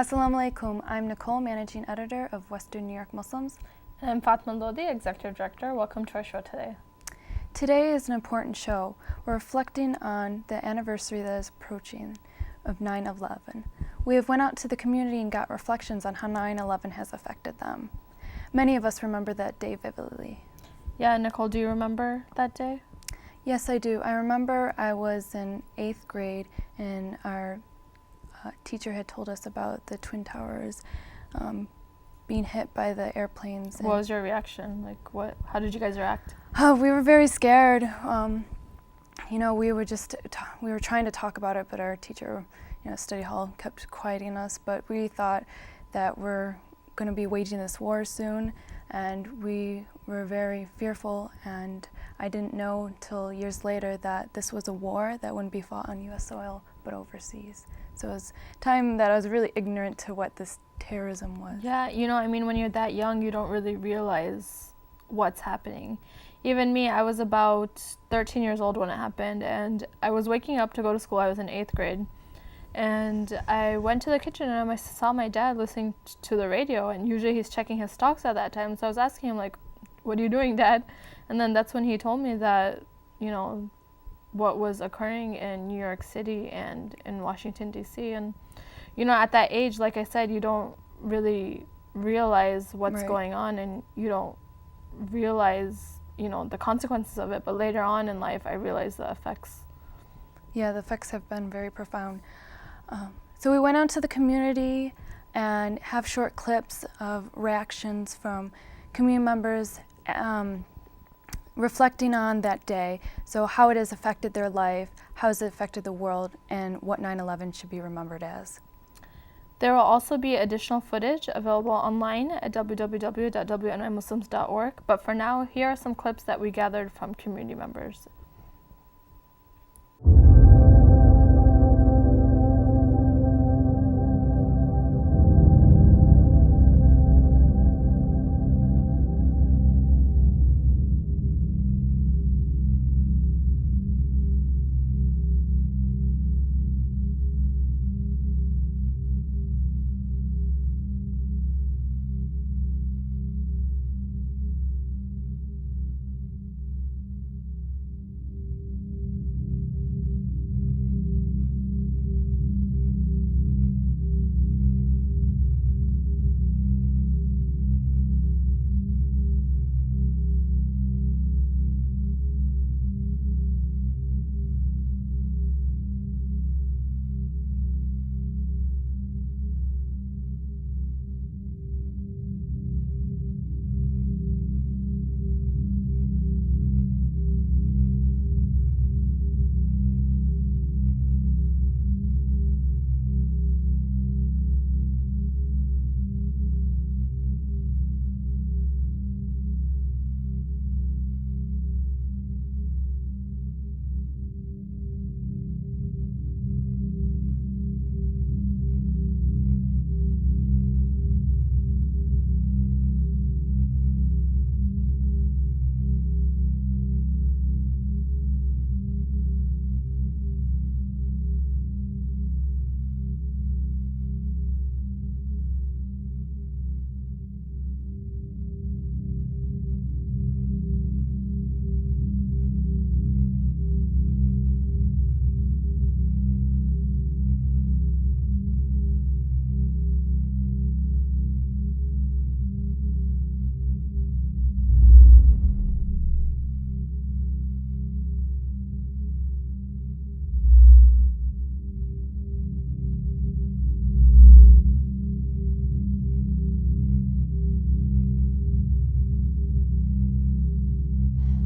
Assalamu alaikum. I'm Nicole, Managing Editor of Western New York Muslims. And I'm Fatma Lodi, Executive Director. Welcome to our show today. Today is an important show. We're reflecting on the anniversary that is approaching of 9/11. We have went out to the community and got reflections on how 9/11 has affected them. Many of us remember that day vividly. Yeah, Nicole, do you remember that day? Yes, I do. I remember I was in 8th grade and our teacher had told us about the Twin Towers being hit by the airplanes. What was your reaction? How did you guys react? We were very scared. We were trying to talk about it, but our teacher, study hall, kept quieting us. But we thought that we're going to be waging this war soon, and we were very fearful. And I didn't know until years later that this was a war that wouldn't be fought on U.S. soil, but overseas. So it was a time that I was really ignorant to what this terrorism was. Yeah, when you're that young, you don't really realize what's happening. Even me, I was about 13 years old when it happened, and I was waking up to go to school. I was in 8th grade, and I went to the kitchen and I saw my dad listening to the radio, and usually he's checking his stocks at that time. So I was asking him, what are you doing, Dad? And then that's when he told me that, what was occurring in New York City and in Washington, D.C. And, at that age, like I said, you don't really realize what's going on, and you don't realize, the consequences of it. But later on in life, I realized the effects. Yeah, the effects have been very profound. So we went out to the community and have short clips of reactions from community members reflecting on that day, so how it has affected their life, how has it affected the world, and what 9/11 should be remembered as. There will also be additional footage available online at www.wnymuslims.org, but for now, here are some clips that we gathered from community members.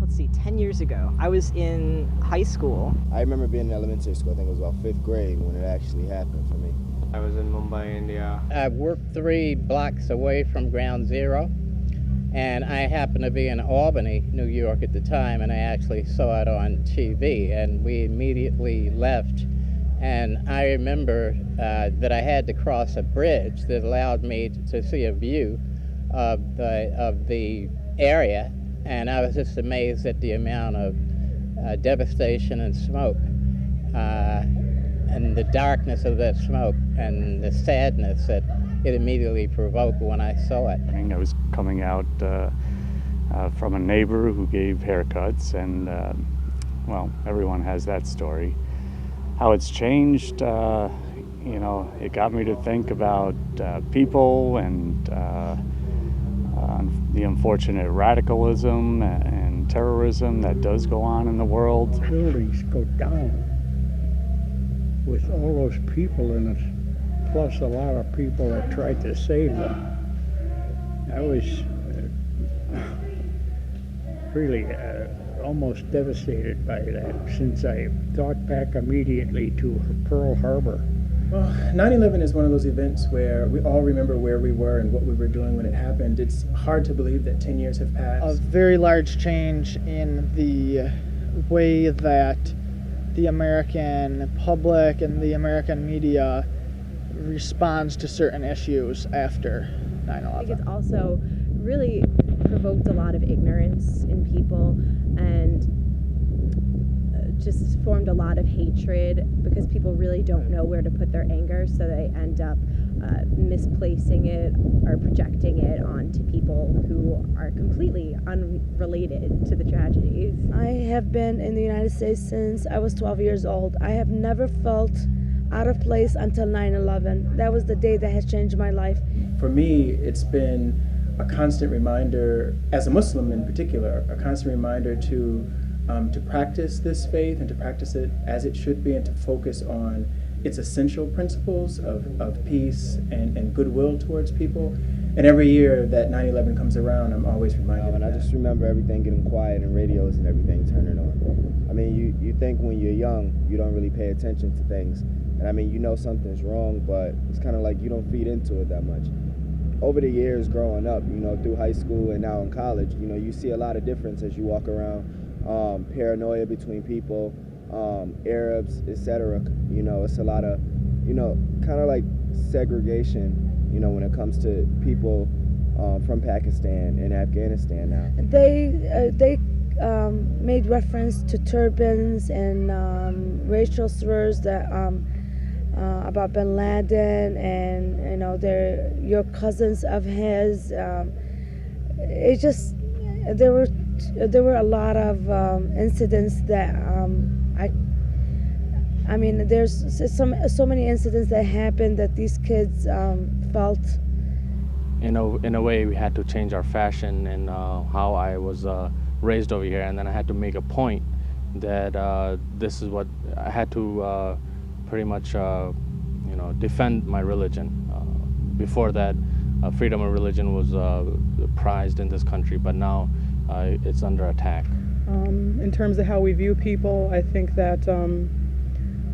Let's see, 10 years ago, I was in high school. I remember being in elementary school. I think it was about 5th grade when it actually happened for me. I was in Mumbai, India. I worked 3 blocks away from Ground Zero, and I happened to be in Albany, New York at the time, and I actually saw it on TV, and we immediately left. And I remember that I had to cross a bridge that allowed me to see a view of the area, and I was just amazed at the amount of devastation and smoke. and the darkness of that smoke and the sadness that it immediately provoked when I saw it. I was coming out from a neighbor who gave haircuts, and well, everyone has that story. How it's changed, it got me to think about people and the unfortunate radicalism and terrorism that does go on in the world. Buildings go down with all those people in it, plus a lot of people that tried to save them. I was really almost devastated by that, since I thought back immediately to Pearl Harbor. Well, 9/11 is one of those events where we all remember where we were and what we were doing when it happened. It's hard to believe that 10 years have passed. A very large change in the way that the American public and the American media responds to certain issues after 9/11. I think it's also really provoked a lot of ignorance in people and just formed a lot of hatred, because people really don't know where to put their anger, so they end up misplacing it or projecting it onto people who are completely unrelated to the tragedies. I have been in the United States since I was 12 years old. I have never felt out of place until 9/11. That was the day that has changed my life. For me, it's been a constant reminder, as a Muslim in particular, a constant reminder to practice this faith and to practice it as it should be, and to focus on its essential principles of peace and goodwill towards people. And every year that 9/11 comes around, I'm always reminded of And I that. just remember everything getting quiet and radios and everything turning on. I mean, you think when you're young, you don't really pay attention to things. And I mean, you know something's wrong, but it's kind of like you don't feed into it that much. Over the years growing up, through high school and now in college, you see a lot of difference as you walk around. Paranoia between people, Arabs, etc. It's a lot of, kind of like segregation, when it comes to people from Pakistan and Afghanistan now. They made reference to turbans and racial slurs that about Bin Laden, and they're your cousins of his. It just there were a lot of incidents that I mean there's so many incidents that happened that these kids felt. In a way, we had to change our fashion and how I was raised over here, and then I had to make a point that this is what I had to pretty much defend my religion. Before that, freedom of religion was prized in this country, but now it's under attack. In terms of how we view people, I think that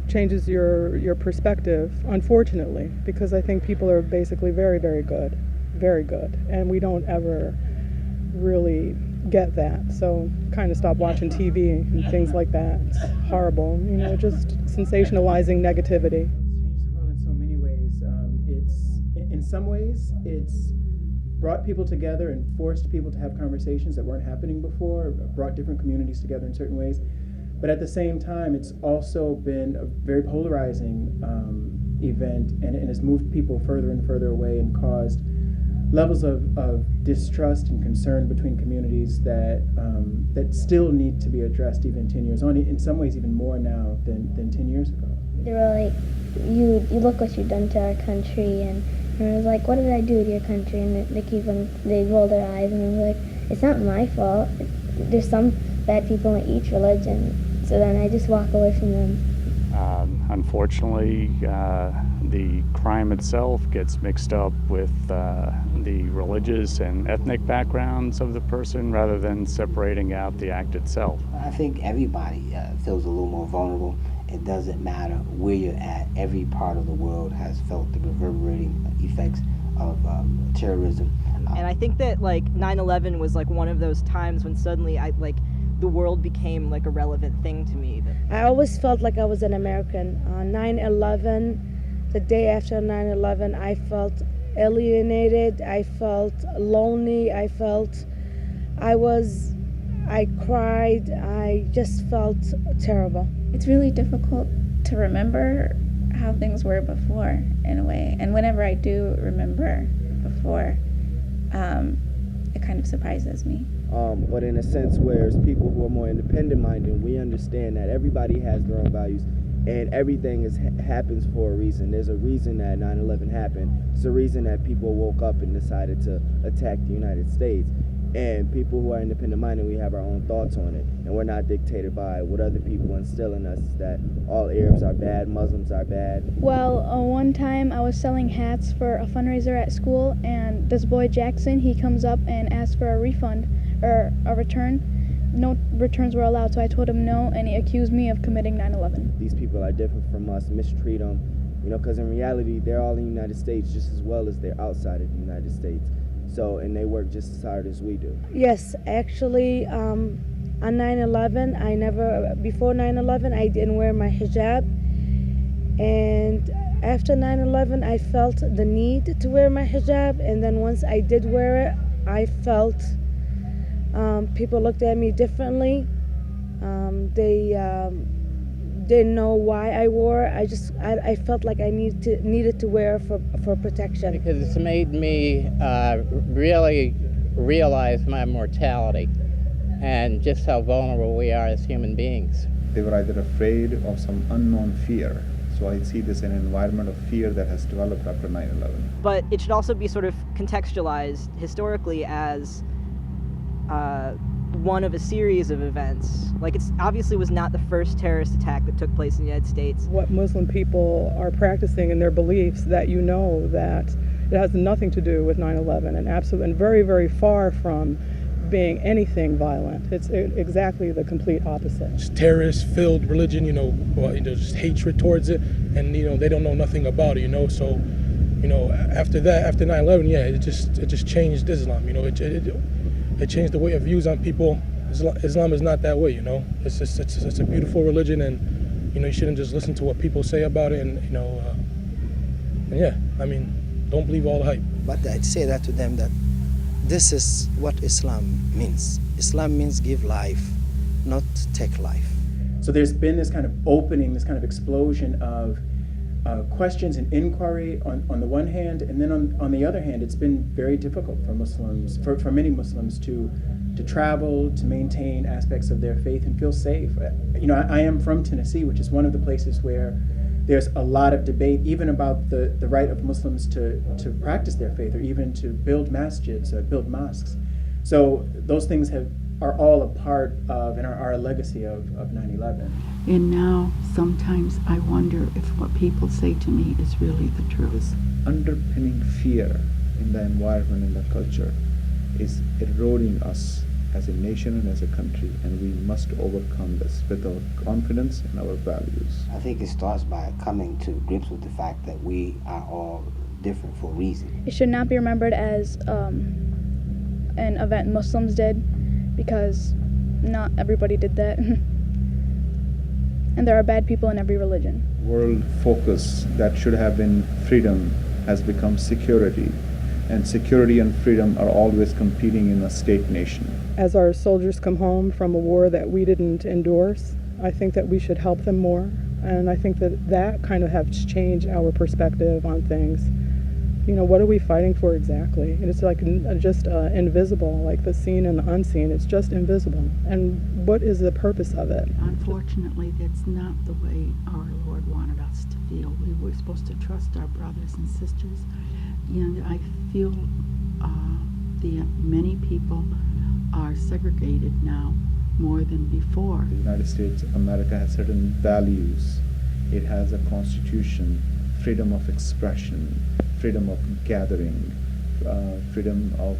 changes your perspective, unfortunately, because I think people are basically very, very good, and we don't ever really get that. So kind of stop watching TV and things like that. It's horrible, just sensationalizing negativity. It's changed the world in so many ways. In some ways, it's brought people together and forced people to have conversations that weren't happening before, brought different communities together in certain ways. But at the same time, it's also been a very polarizing event, and it has moved people further and further away and caused levels of distrust and concern between communities that still need to be addressed even 10 years on, in some ways even more now than 10 years ago. They were like, you look what you've done to our country, and I was like, what did I do to your country? And they roll their eyes, and I was like, it's not my fault. There's some bad people in each religion. So then I just walk away from them. Unfortunately, the crime itself gets mixed up with the religious and ethnic backgrounds of the person rather than separating out the act itself. I think everybody feels a little more vulnerable. It doesn't matter where you're at. Every part of the world has felt the reverberating effects of terrorism. And I think that 9/11 was one of those times when suddenly the world became a relevant thing to me. I always felt like I was an American. 9/11, the day after 9/11, I felt alienated. I felt lonely. I cried. I just felt terrible. It's really difficult to remember how things were before, in a way. And whenever I do remember before, it kind of surprises me. But in a sense, whereas people who are more independent-minded, we understand that everybody has their own values, and everything happens for a reason. There's a reason that 9/11 happened. It's a reason that people woke up and decided to attack the United States. And people who are independent-minded, we have our own thoughts on it, and we're not dictated by what other people instill in us, that all Arabs are bad, Muslims are bad. Well, one time I was selling hats for a fundraiser at school, and this boy Jackson, he comes up and asks for a refund or a return. No returns were allowed, so I told him no, and he accused me of committing 9/11. These people are different from us, mistreat them, because in reality, they're all in the United States just as well as they're outside of the United States. So, and they work just as hard as we do. Yes, actually, on 9/11, before 9/11, I didn't wear my hijab. And after 9/11, I felt the need to wear my hijab. And then once I did wear it, I felt people looked at me differently. They didn't know why I wore it. I felt like I needed to wear it for protection. Because it's made me really realize my mortality and just how vulnerable we are as human beings. They were either afraid of some unknown fear. So I see this in an environment of fear that has developed after 9/11. But it should also be sort of contextualized historically as one of a series of events. Like, it obviously was not the first terrorist attack that took place in the United States. What Muslim people are practicing in their beliefs, that that it has nothing to do with 9/11 and very, very far from being anything violent. It's exactly the complete opposite. Just terrorist-filled religion, just hatred towards it, and they don't know nothing about it, So, after that, after 9/11, it just changed Islam. It changed the way of views on people. Islam is not that way, It's a beautiful religion, and you shouldn't just listen to what people say about it, and don't believe all the hype. But I'd say that to them, that this is what Islam means. Islam means give life, not take life. So there's been this kind of opening, this kind of explosion of questions and inquiry on the one hand, and then on the other hand, it's been very difficult for Muslims, for many Muslims to travel, to maintain aspects of their faith and feel safe. I am from Tennessee, which is one of the places where there's a lot of debate even about the right of Muslims to practice their faith, or even to build masjids, or build mosques. So those things are all a part of and are a legacy of 9/11. And now sometimes I wonder if what people say to me is really the truth. This underpinning fear in the environment, in the culture, is eroding us as a nation and as a country, and we must overcome this with our confidence and our values. I think it starts by coming to grips with the fact that we are all different for a reason. It should not be remembered as an event Muslims did, because not everybody did that. And there are bad people in every religion. World focus that should have been freedom has become security, and security and freedom are always competing in a state nation. As our soldiers come home from a war that we didn't endorse, I think that we should help them more, and I think that kind of has changed our perspective on things. What are we fighting for exactly? And it's like just invisible, like the seen and the unseen. It's just invisible. And what is the purpose of it? Unfortunately, that's not the way our Lord wanted us to feel. We were supposed to trust our brothers and sisters. And I feel many people are segregated now more than before. The United States of America has certain values. It has a constitution, freedom of expression, freedom of gathering, freedom of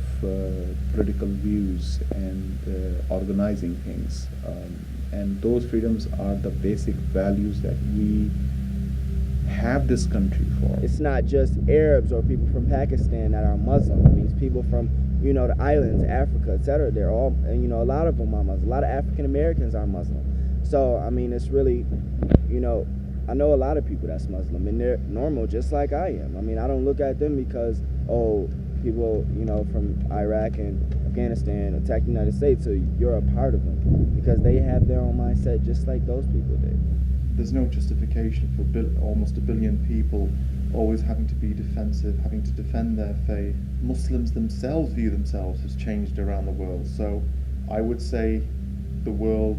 political views and organizing things. And those freedoms are the basic values that we have this country for. It's not just Arabs or people from Pakistan that are Muslim. It means people from, the islands, Africa, etc. They're all, a lot of them are Muslim. A lot of African Americans are Muslim. So, it's really, I know a lot of people that's Muslim, and they're normal just like I am. I don't look at them because, people, from Iraq and Afghanistan attacked the United States, so you're a part of them, because they have their own mindset just like those people did. there's no justification for almost 1 billion people always having to be defensive, having to defend their faith. Muslims themselves view themselves as changed around the world. So I would say the world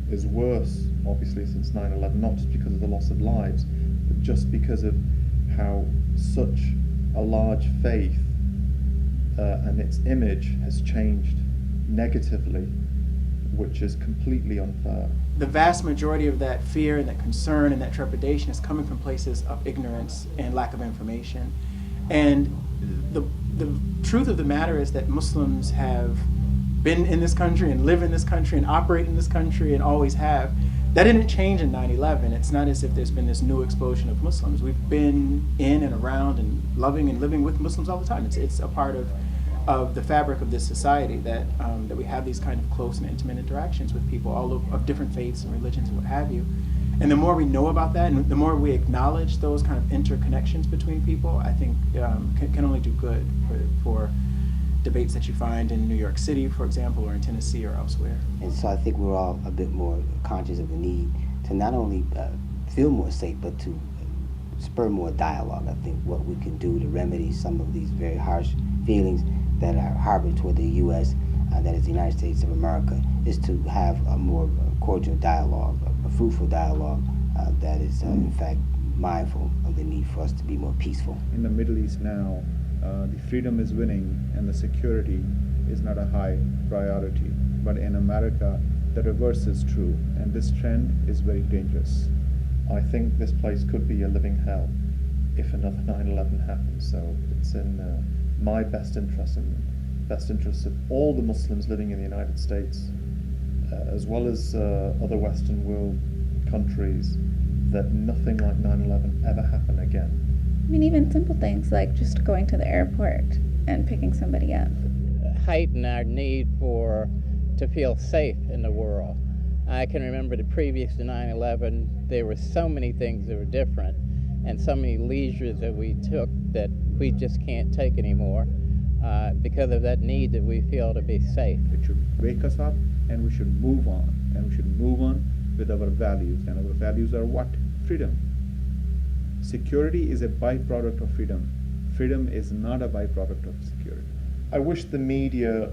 is worse, obviously, since 9/11, not just because of the loss of lives, but just because of how such a large faith and its image has changed negatively, which is completely unfair. The vast majority of that fear and that concern and that trepidation is coming from places of ignorance and lack of information. And the truth of the matter is that Muslims have been in this country and live in this country and operate in this country and always have. That didn't change in 9/11. It's not as if there's been this new explosion of Muslims. We've been in and around and loving and living with Muslims all the time. It's a part of the fabric of this society that we have these kind of close and intimate interactions with people all of different faiths and religions and what have you. And the more we know about that and the more we acknowledge those kind of interconnections between people, I think can only do good for debates that you find in New York City, for example, or in Tennessee or elsewhere. And so I think we're all a bit more conscious of the need to not only feel more safe, but to spur more dialogue. I think what we can do to remedy some of these very harsh feelings that are harbored toward the U.S., that is the United States of America, is to have a more cordial dialogue, a fruitful dialogue that is in fact mindful of the need for us to be more peaceful. In the Middle East now, the freedom is winning and the security is not a high priority. But in America, the reverse is true, and this trend is very dangerous. I think this place could be a living hell if another 9/11 happens. So it's in my best interest and best interests of all the Muslims living in the United States, as well as other Western world countries, that nothing like 9/11 ever happen again. I mean, even simple things like just going to the airport and picking somebody up. Heighten our need to feel safe in the world. I can remember the previous to 9/11, there were so many things that were different and so many leisures that we took that we just can't take anymore because of that need that we feel to be safe. It should wake us up and we should move on. And we should move on with our values. And our values are what? Freedom. Security is a byproduct of freedom. Freedom is not a byproduct of security. I wish the media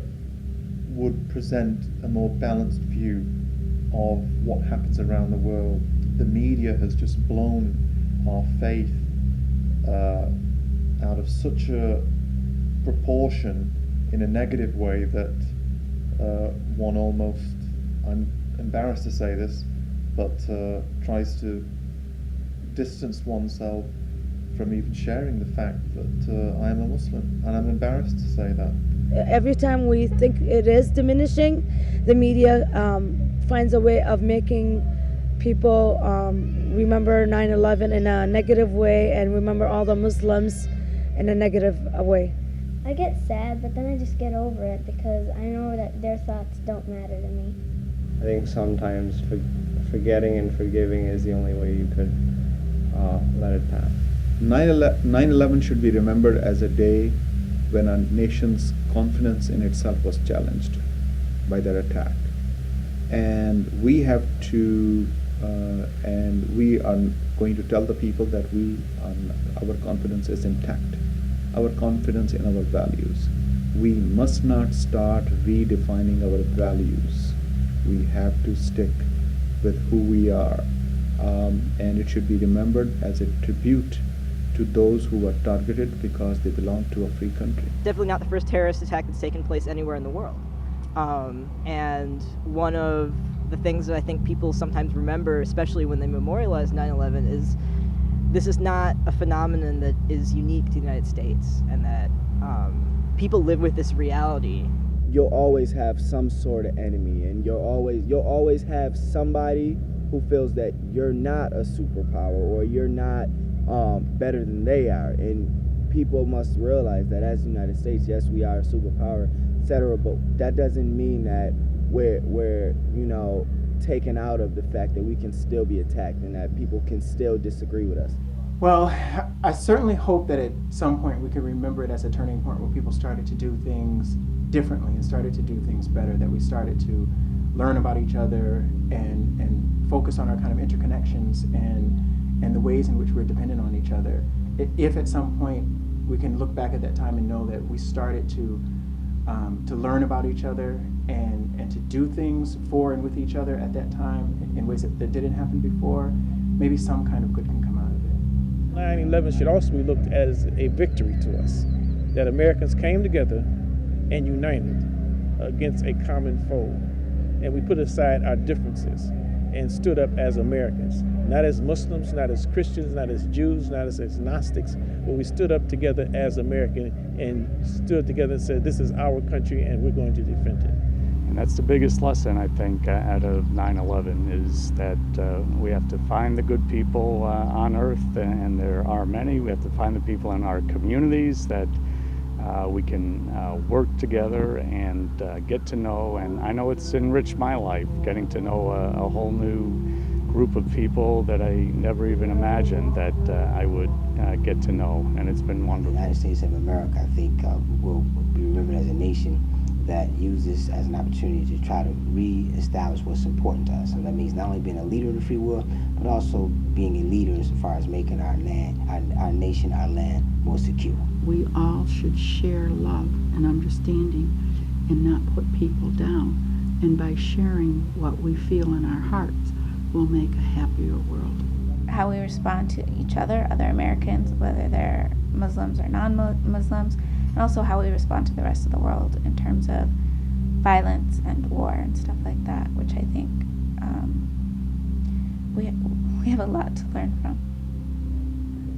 would present a more balanced view of what happens around the world. The media has just blown our faith out of such a proportion in a negative way that one almost, I'm embarrassed to say this, but tries to distance oneself from even sharing the fact that I am a Muslim, and I'm embarrassed to say that. Every time we think it is diminishing, the media finds a way of making people remember 9/11 in a negative way and remember all the Muslims in a negative way. I get sad, but then I just get over it because I know that their thoughts don't matter to me. I think sometimes forgetting and forgiving is the only way you could let it pass. 9/11 should be remembered as a day when a nation's confidence in itself was challenged by their attack. And we have to, and we are going to tell the people that our confidence is intact, our confidence in our values. We must not start redefining our values. We have to stick with who we are. And it should be remembered as a tribute to those who were targeted because they belong to a free country. Definitely not the first terrorist attack that's taken place anywhere in the world. And one of the things that I think people sometimes remember, especially when they memorialize 9/11, is this is not a phenomenon that is unique to the United States, and that people live with this reality. You'll always have some sort of enemy, and you'll always have somebody who feels that you're not a superpower or you're not better than they are. And people must realize that as the United States, yes, we are a superpower, etc., but that doesn't mean that we're taken out of the fact that we can still be attacked and that people can still disagree with us. Well, I certainly hope that at some point we can remember it as a turning point where people started to do things differently and started to do things better, that we started to learn about each other and focus on our kind of interconnections and the ways in which we're dependent on each other. If at some point we can look back at that time and know that we started to learn about each other and to do things for and with each other at that time in ways that didn't happen before, maybe some kind of good can come out of it. 9/11 should also be looked at as a victory to us, that Americans came together and united against a common foe. And we put aside our differences and stood up as Americans, not as Muslims, not as Christians, not as Jews, not as agnostics, but we stood up together as Americans and stood together and said, this is our country and we're going to defend it. And that's the biggest lesson, I think, out of 9/11 is that we have to find the good people on Earth, and there are many. We have to find the people in our communities that we can work together and get to know. And I know it's enriched my life, getting to know a whole new group of people that I never even imagined that I would get to know, and it's been wonderful. The United States of America, I think, will be remembered as a nation that uses this as an opportunity to try to re-establish what's important to us. So that means not only being a leader of the free world, but also being a leader as far as making our land, our nation, our land more secure. We all should share love and understanding and not put people down. And by sharing what we feel in our hearts, we'll make a happier world. How we respond to each other, other Americans, whether they're Muslims or non-Muslims, and also how we respond to the rest of the world in terms of violence and war and stuff like that, which I think we have a lot to learn from.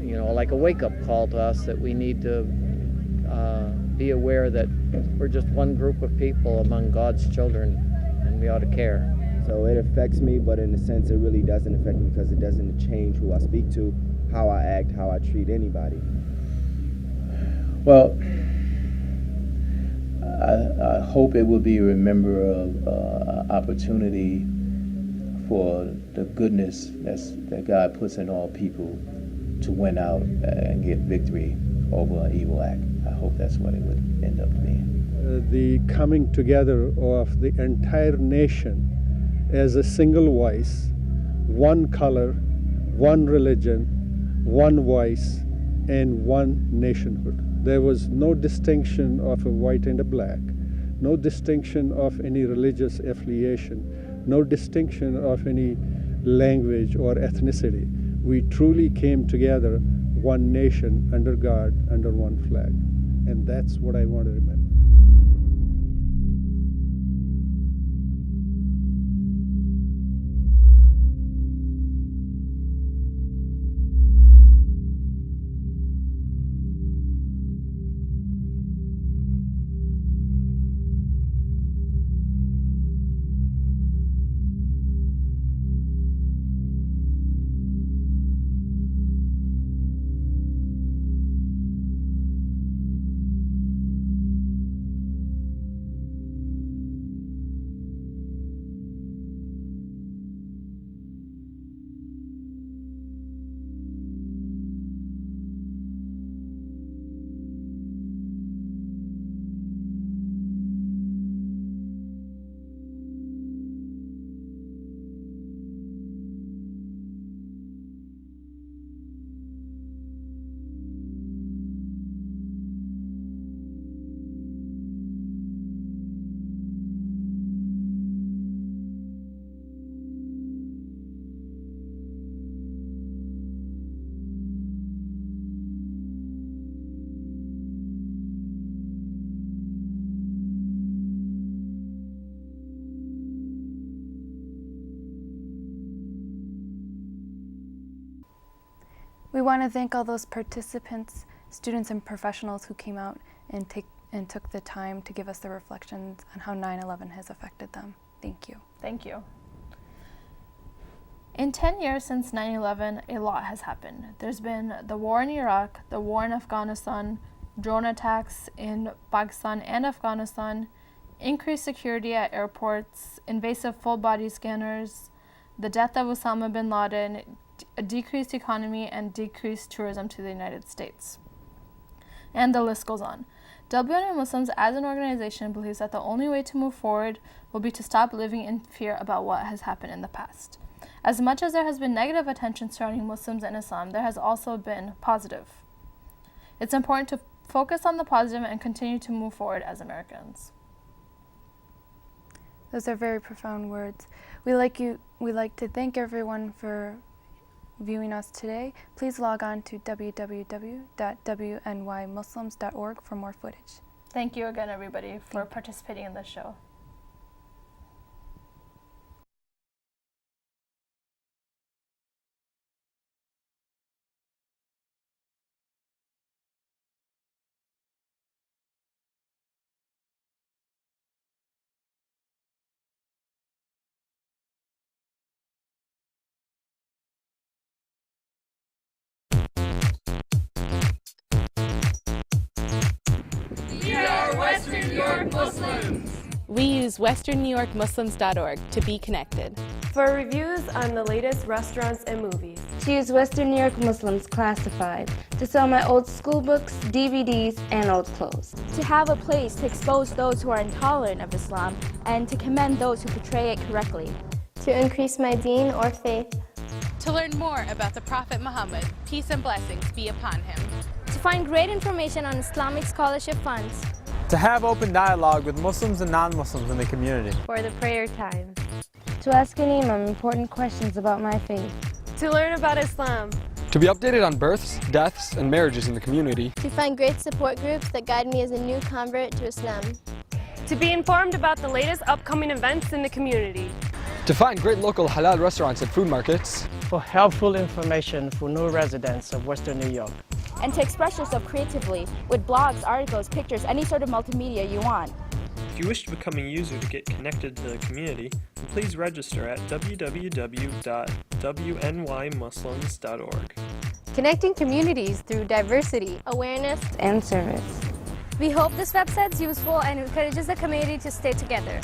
You know, like a wake-up call to us that we need to be aware that we're just one group of people among God's children, and we ought to care. So it affects me, but in a sense it really doesn't affect me because it doesn't change who I speak to, how I act, how I treat anybody. Well, I hope it will be a opportunity for the goodness that God puts in all people to win out and get victory over an evil act. I hope that's what it would end up being. The coming together of the entire nation as a single voice, one color, one religion, one voice, and one nationhood. There was no distinction of a white and a black, no distinction of any religious affiliation, no distinction of any language or ethnicity. We truly came together, one nation, under God, under one flag. And that's what I want to remember. We want to thank all those participants, students and professionals who came out and took the time to give us their reflections on how 9/11 has affected them. Thank you. Thank you. In 10 years since 9/11, a lot has happened. There's been the war in Iraq, the war in Afghanistan, drone attacks in Pakistan and Afghanistan, increased security at airports, invasive full-body scanners, the death of Osama bin Laden, a decreased economy, and decreased tourism to the United States. And the list goes on. WNY Muslims as an organization believes that the only way to move forward will be to stop living in fear about what has happened in the past. As much as there has been negative attention surrounding Muslims and Islam, there has also been positive. It's important to focus on the positive and continue to move forward as Americans. Those are very profound words. We'd like to thank everyone for viewing us today. Please log on to www.wnymuslims.org for more footage. Thank you again, everybody, for participating in this show. We are Western New York Muslims. We use WesternNewYorkMuslims.org to be connected. For reviews on the latest restaurants and movies. To use Western New York Muslims Classified. To sell my old school books, DVDs, and old clothes. To have a place to expose those who are intolerant of Islam and to commend those who portray it correctly. To increase my deen or faith. To learn more about the Prophet Muhammad, peace and blessings be upon him. To find great information on Islamic scholarship funds. To have open dialogue with Muslims and non-Muslims in the community. For the prayer time. To ask an imam important questions about my faith. To learn about Islam. To be updated on births, deaths, and marriages in the community. To find great support groups that guide me as a new convert to Islam. To be informed about the latest upcoming events in the community. To find great local halal restaurants and food markets. For helpful information for new residents of Western New York. And to express yourself creatively with blogs, articles, pictures, any sort of multimedia you want. If you wish to become a user to get connected to the community, please register at www.wnymuslims.org. Connecting communities through diversity, awareness, and service. We hope this website is useful and encourages the community to stay together.